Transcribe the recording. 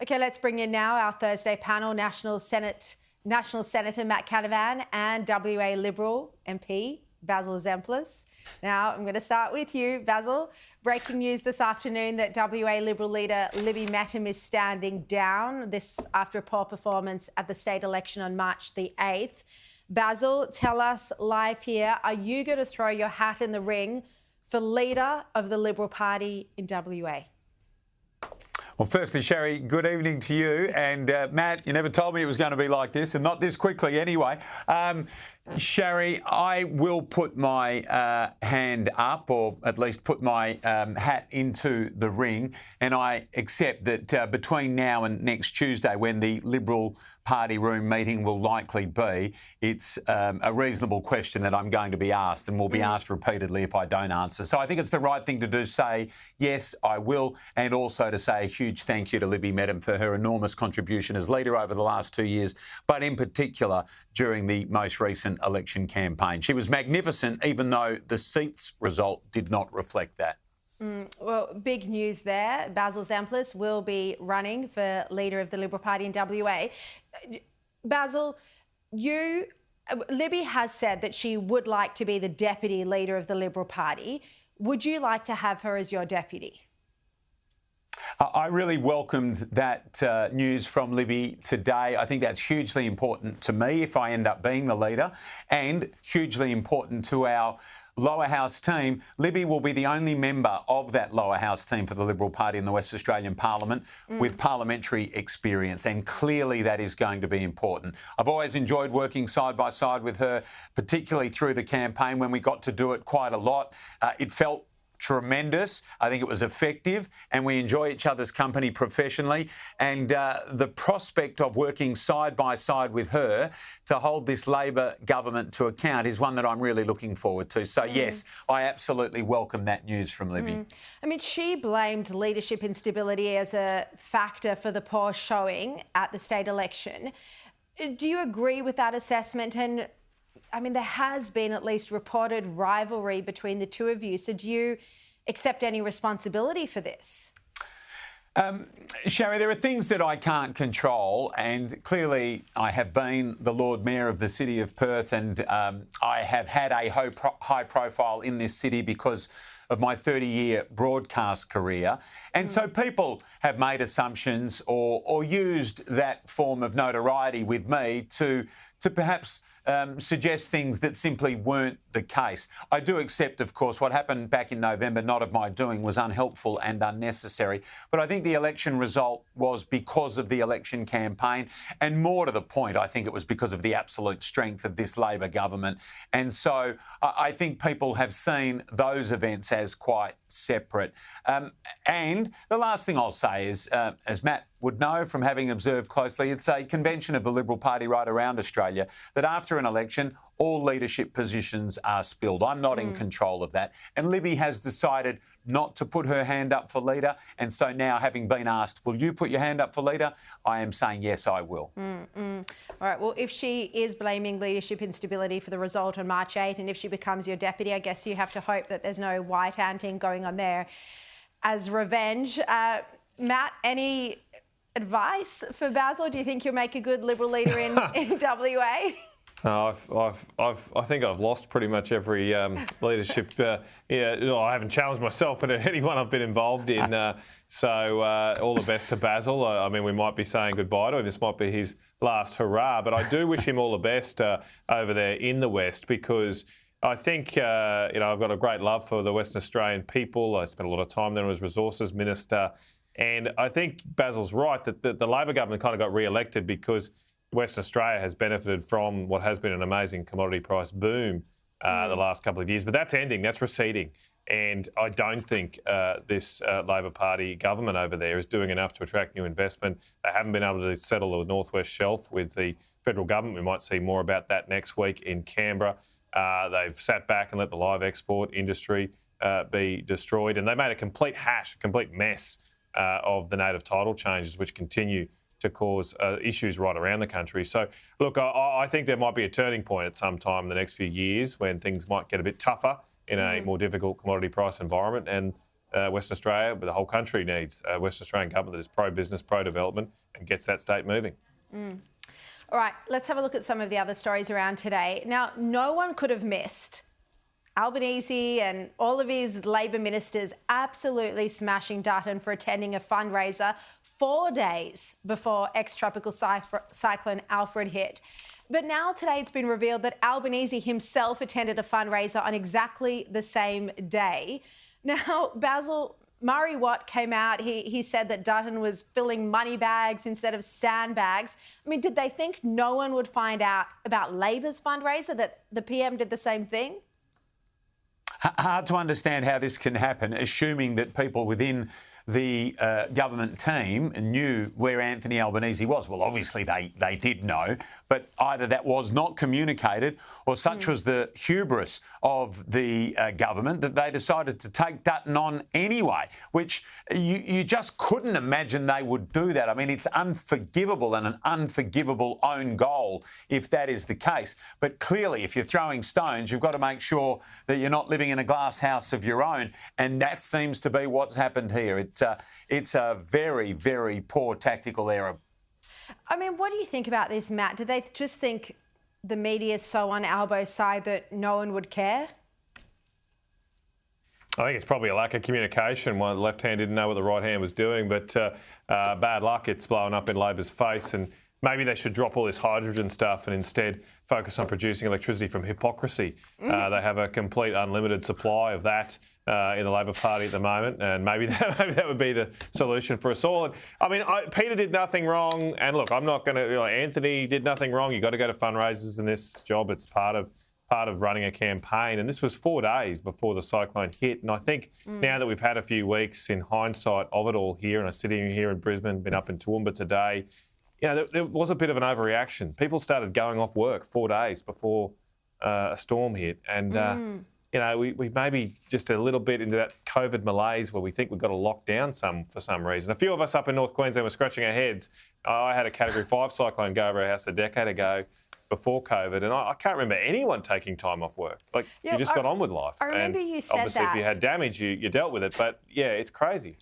Okay, let's bring in now our Thursday panel, National Senator Matt Canavan and WA Liberal MP Basil Zempilas. Now, I'm going to start with you, Basil. Breaking news this afternoon that WA Liberal leader Libby Mettam is standing down, this after a poor performance at the state election on March the 8th. Basil, tell us live here, are you going to throw your hat in the ring for leader of the Liberal Party in WA? Well, firstly, Sherry, good evening to you. And Matt, you never told me it was going to be like this, and not this quickly anyway. Sherry, I will put my hand up, or at least put my hat into the ring, and I accept that between now and next Tuesday, when the Liberal Party room meeting will likely be, it's a reasonable question that I'm going to be asked, and will be asked repeatedly if I don't answer. So I think it's the right thing to do, say, yes, I will, and also to say a huge thank you to Libby Mettam for her enormous contribution as leader over the last 2 years, but in particular during the most recent election campaign. She was magnificent, even though the seats result did not reflect that. Well, big news there. Basil Zempilas will be running for leader of the Liberal Party in WA. Basil, Libby has said that she would like to be the deputy leader of the Liberal Party. Would you like to have her as your deputy? I really welcomed that news from Libby today. I think that's hugely important to me if I end up being the leader, and hugely important to our lower house team. Libby will be the only member of that lower house team for the Liberal Party in the West Australian Parliament with parliamentary experience, and clearly that is going to be important. I've always enjoyed working side by side with her, particularly through the campaign when we got to do it quite a lot. It felt tremendous. I think it was effective, and we enjoy each other's company professionally. And the prospect of working side by side with her to hold this Labor government to account is one that I'm really looking forward to. So, yes, I absolutely welcome that news from Libby. I mean, she blamed leadership instability as a factor for the poor showing at the state election. Do you agree with that assessment? And I mean, there has been at least reported rivalry between the two of you. So do you accept any responsibility for this? Sherry, there are things that I can't control, and clearly I have been the Lord Mayor of the City of Perth, and I have had a high profile in this city because of my 30-year broadcast career. And so people have made assumptions or used that form of notoriety with me to perhaps suggest things that simply weren't the case. I do accept, of course, what happened back in November, not of my doing, was unhelpful and unnecessary. But I think the election result was because of the election campaign, and more to the point, I think it was because of the absolute strength of this Labor government. And so I think people have seen those events as quite separate. And the last thing I'll say is, as Matt would know from having observed closely, it's a convention of the Liberal Party right around Australia that after an election, all leadership positions are spilled. I'm not in control of that. And Libby has decided not to put her hand up for leader. And so now, having been asked, will you put your hand up for leader? I am saying, yes, I will. All right. Well, if she is blaming leadership instability for the result on March 8, and if she becomes your deputy, I guess you have to hope that there's no white anting going on there as revenge. Matt, any advice for Basil? Do you think you'll make a good Liberal leader in WA? No, I think I've lost pretty much every leadership. I haven't challenged myself, but anyone I've been involved in. So all the best to Basil. I mean, we might be saying goodbye to him. This might be his last hurrah, but I do wish him all the best over there in the West, because I think, I've got a great love for the Western Australian people. I spent a lot of time there as Resources Minister. And I think Basil's right that the Labor government kind of got re-elected because Western Australia has benefited from what has been an amazing commodity price boom the last couple of years. But that's ending, that's receding. And I don't think this Labor Party government over there is doing enough to attract new investment. They haven't been able to settle the North West Shelf with the federal government. We might see more about that next week in Canberra. They've sat back and let the live export industry be destroyed. And they made a complete hash, a complete mess of the native title changes, which continue to cause issues right around the country. So, look, I think there might be a turning point at some time in the next few years when things might get a bit tougher in a more difficult commodity price environment. And Western Australia, but the whole country needs a Western Australian government that is pro-business, pro-development and gets that state moving. All right, let's have a look at some of the other stories around today. Now, no one could have missed Albanese and all of his Labor ministers absolutely smashing Dutton for attending a fundraiser 4 days before ex-tropical Cyclone Alfred hit. But now today it's been revealed that Albanese himself attended a fundraiser on exactly the same day. Now, Basil, Murray Watt came out, he said that Dutton was filling money bags instead of sandbags. I mean, did they think no one would find out about Labor's fundraiser, that the PM did the same thing? Hard to understand how this can happen, assuming that people within the government team knew where Anthony Albanese was. Well, obviously they did know, but either that was not communicated or such was the hubris of the government that they decided to take Dutton on anyway, which you just couldn't imagine they would do that. I mean, it's unforgivable and an unforgivable own goal if that is the case. But clearly, if you're throwing stones, you've got to make sure that you're not living in a glass house of your own. And that seems to be what's happened here. It's a very, very poor tactical error. I mean, what do you think about this, Matt? Do they just think the media is so on Albo's side that no one would care? I think it's probably a lack of communication. One, the left hand didn't know what the right hand was doing, but bad luck, it's blown up in Labor's face. And maybe they should drop all this hydrogen stuff and instead focus on producing electricity from hypocrisy. They have a complete unlimited supply of that in the Labor Party at the moment, and maybe that would be the solution for us all. And, I mean, Peter did nothing wrong, and look, I'm not going to. Anthony did nothing wrong. You've got to go to fundraisers in this job. It's part of running a campaign, and this was 4 days before the cyclone hit. And I think now that we've had a few weeks in hindsight of it all here, and I'm sitting here in Brisbane, been up in Toowoomba today. There was a bit of an overreaction. People started going off work 4 days before a storm hit, and we maybe just a little bit into that COVID malaise where we think we've got to lock down for some reason. A few of us up in North Queensland were scratching our heads. I had a Category 5 cyclone go over our house a decade ago before COVID, and I can't remember anyone taking time off work. You just got on with life. I remember you said obviously, that. if you had damage, you dealt with it. But yeah, it's crazy.